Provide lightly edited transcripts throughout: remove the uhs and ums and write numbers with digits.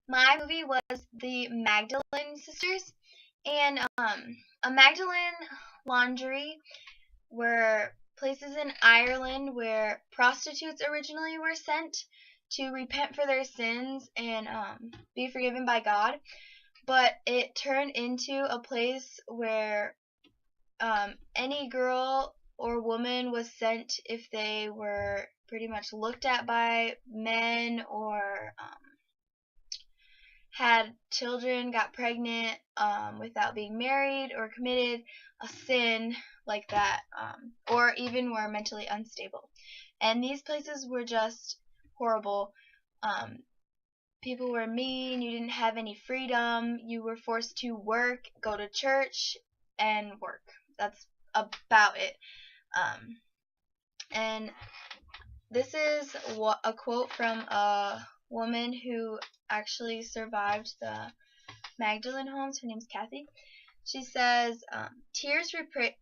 My movie was the Magdalene Sisters, and a Magdalene laundry were places in Ireland where prostitutes originally were sent to repent for their sins and be forgiven by God. But it turned into a place where any girl or woman was sent if they were pretty much looked at by men or had children, got pregnant without being married, or committed a sin like that, or even were mentally unstable. And these places were just horrible. People were mean, you didn't have any freedom, you were forced to work, go to church, and work. That's about it. And this is a quote from a woman who actually survived the Magdalene homes. Her name's Kathy. She says, tears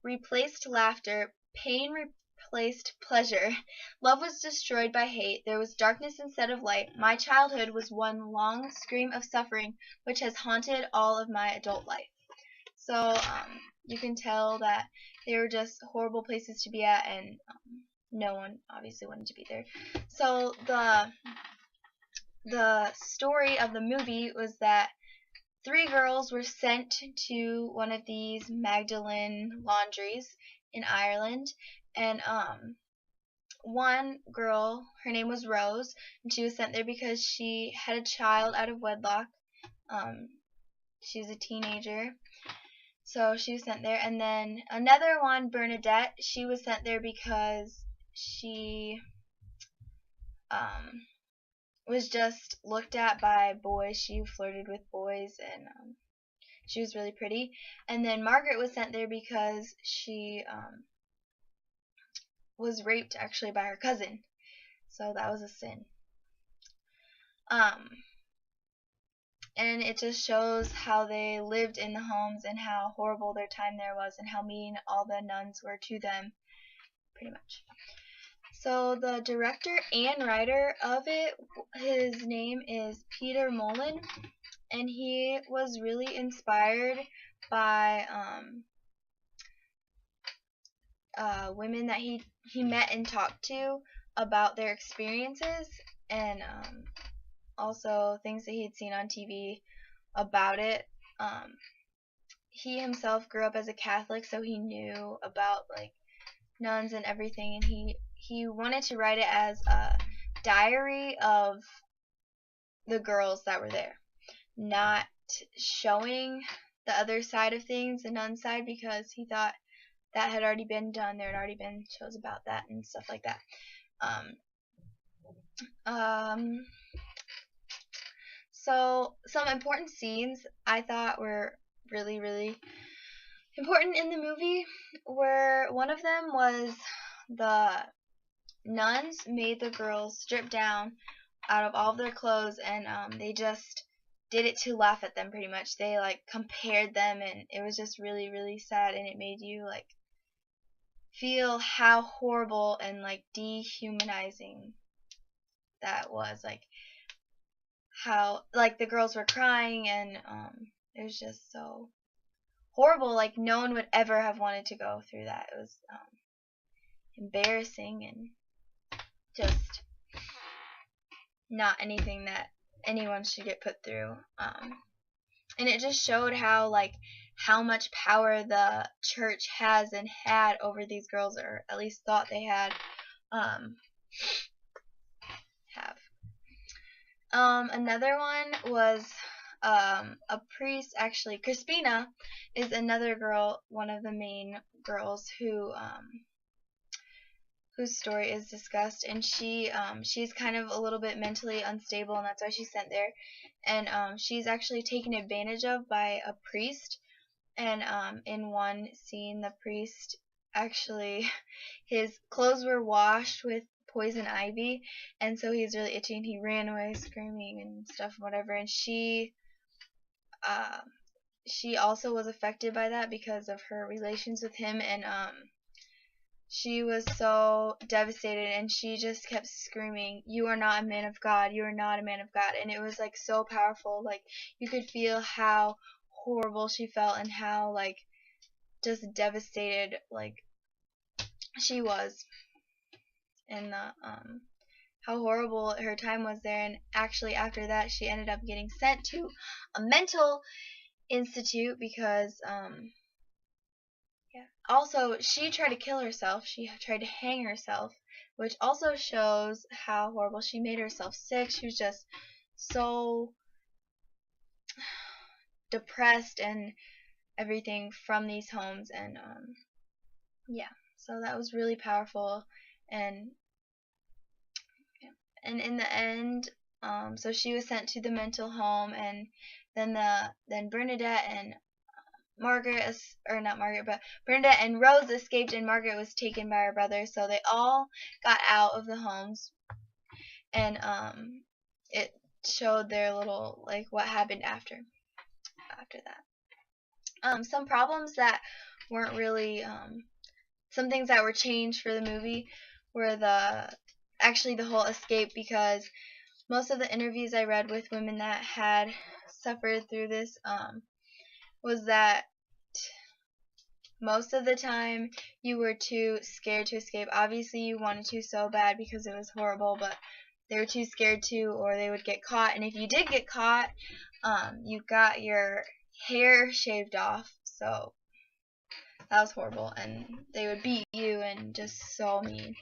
replaced laughter, pain replaced pleasure, love was destroyed by hate, there was darkness instead of light. My childhood was one long scream of suffering which has haunted all of my adult life. So you can tell that they were just horrible places to be at, and no one obviously wanted to be there. So the story of the movie was that 3 girls were sent to one of these Magdalene laundries in Ireland, and one girl, her name was Rose, and she was sent there because she had a child out of wedlock. She was a teenager, so she was sent there. And then another one, Bernadette, she was sent there because she was just looked at by boys. She flirted with boys, and she was really pretty. And then Margaret was sent there because she was raped actually by her cousin, so that was a sin. And it just shows how they lived in the homes and how horrible their time there was and how mean all the nuns were to them, pretty much. So the director and writer of it, his name is Peter Mullen, and he was really inspired by women that he met and talked to about their experiences, and also things that he'd seen on TV about it. He himself grew up as a Catholic, so he knew about like nuns and everything, and he wanted to write it as a diary of the girls that were there, not showing the other side of things, the nun side, because he thought that had already been done. There had already been shows about that and stuff like that. So some important scenes I thought were really, really important in the movie were, one of them was the nuns made the girls strip down out of all of their clothes, and they just did it to laugh at them, pretty much. They like compared them, and it was just really, really sad, and it made you like feel how horrible and like dehumanizing that was, like how like the girls were crying, and it was just so horrible. Like no one would ever have wanted to go through that. It was embarrassing and just not anything that anyone should get put through. And it just showed how much power the church has and had over these girls, or at least thought they had have. Another one was a priest. Actually, Crispina is another girl, one of the main girls whose story is discussed, and she's kind of a little bit mentally unstable, and that's why she's sent there. And she's actually taken advantage of by a priest. And in one scene, the priest actually, his clothes were washed with poison ivy, and so he's really itchy, and he ran away screaming and stuff, whatever. And she also was affected by that because of her relations with him, and she was so devastated, and she just kept screaming, "You are not a man of God. You are not a man of God." And it was like so powerful. Like you could feel how horrible she felt and how like just devastated like she was, and the how horrible her time was there. And actually after that she ended up getting sent to a mental institute because yeah. Also, she tried to kill herself. She tried to hang herself, which also shows how horrible she made herself sick. She was just so depressed and everything from these homes, and yeah. So that was really powerful, and in the end, so she was sent to the mental home, and then Bernadette and Margaret, or not Margaret, but Bernadette and Rose escaped, and Margaret was taken by her brother. So they all got out of the homes, and it showed their little like what happened after that. Some problems that weren't really some things that were changed for the movie were actually the whole escape, because most of the interviews I read with women that had suffered through this was that most of the time you were too scared to escape. Obviously you wanted to so bad because it was horrible, but they were too scared to, or they would get caught. And if you did get caught, you got your hair shaved off, so that was horrible. And they would beat you and just so mean.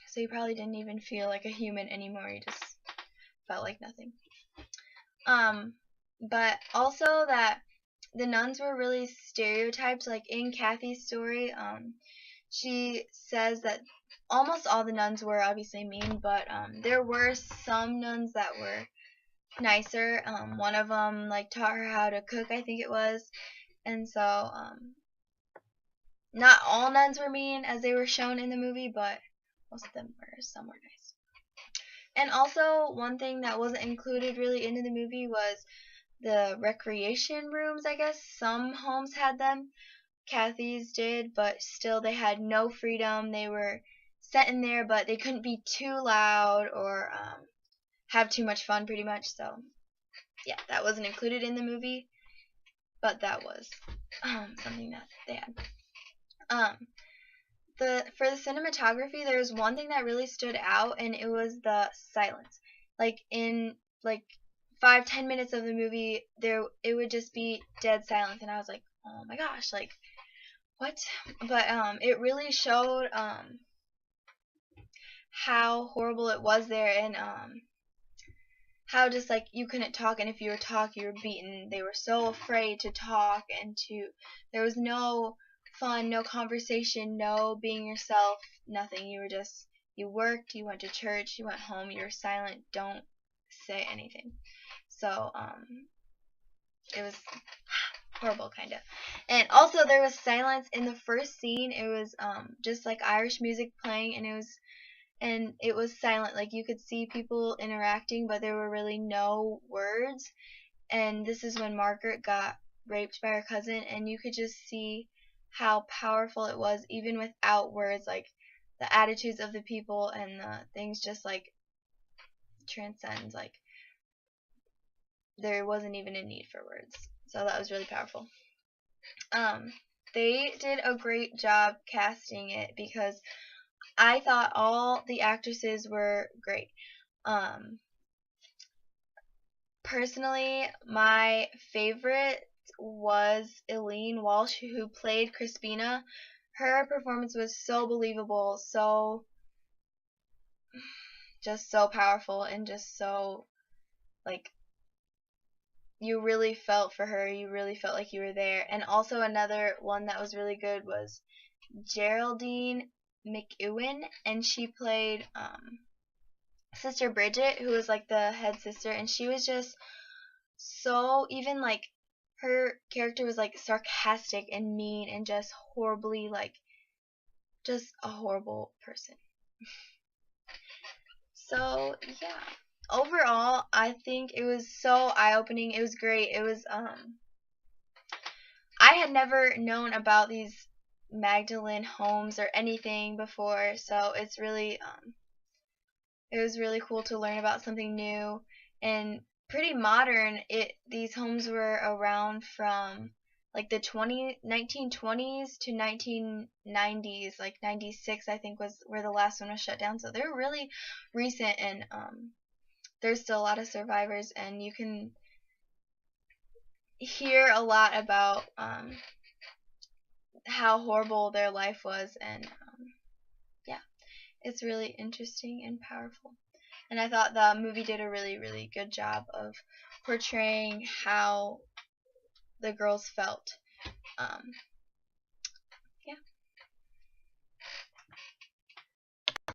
So you probably didn't even feel like a human anymore. You just felt like nothing. But also that the nuns were really stereotyped. Like in Kathy's story, she says that almost all the nuns were obviously mean, but there were some nuns that were nicer. One of them like taught her how to cook, I think it was, and so not all nuns were mean as they were shown in the movie, but most of them were. Some were nice. And also one thing that wasn't included really into the movie was the recreation rooms. I guess some homes had them. Kathy's did, but still they had no freedom. They were set in there, but they couldn't be too loud or have too much fun, pretty much. So yeah, that wasn't included in the movie, but that was something that they had. For the cinematography, there was one thing that really stood out, and it was the silence. Like in like 5-10 minutes of the movie, it would just be dead silence, and I was like, oh my gosh, like what? But it really showed how horrible it was there, and how just like you couldn't talk, and if you were talking, you were beaten. They were so afraid to talk, and there was no fun, no conversation, no being yourself, nothing. You worked, you went to church, you went home, you were silent, don't say anything. So it was horrible, kind of. And also there was silence in the first scene. It was just like Irish music playing, and it was silent. Like you could see people interacting, but there were really no words. And this is when Margaret got raped by her cousin, and you could just see how powerful it was even without words. Like the attitudes of the people and the things just like transcends. Like there wasn't even a need for words. So that was really powerful. They did a great job casting it, because I thought all the actresses were great. Personally, my favorite was Eileen Walsh, who played Crispina. Her performance was so believable, just so powerful, and just so like you really felt for her. You really felt like you were there. And also another one that was really good was Geraldine McEwen, and she played Sister Bridget, who was like the head sister, and she was just so, even like her character was like sarcastic and mean and just horribly like just a horrible person. So yeah, overall I think it was so eye-opening. It was great. It was I had never known about these Magdalene homes or anything before, so it's really it was really cool to learn about something new and pretty modern. These homes were around from like the 1920s to 1990s, like 96 I think was where the last one was shut down. So they're really recent, and there's still a lot of survivors, and you can hear a lot about how horrible their life was, and yeah, it's really interesting and powerful. And I thought the movie did a really, really good job of portraying how the girls felt. Um,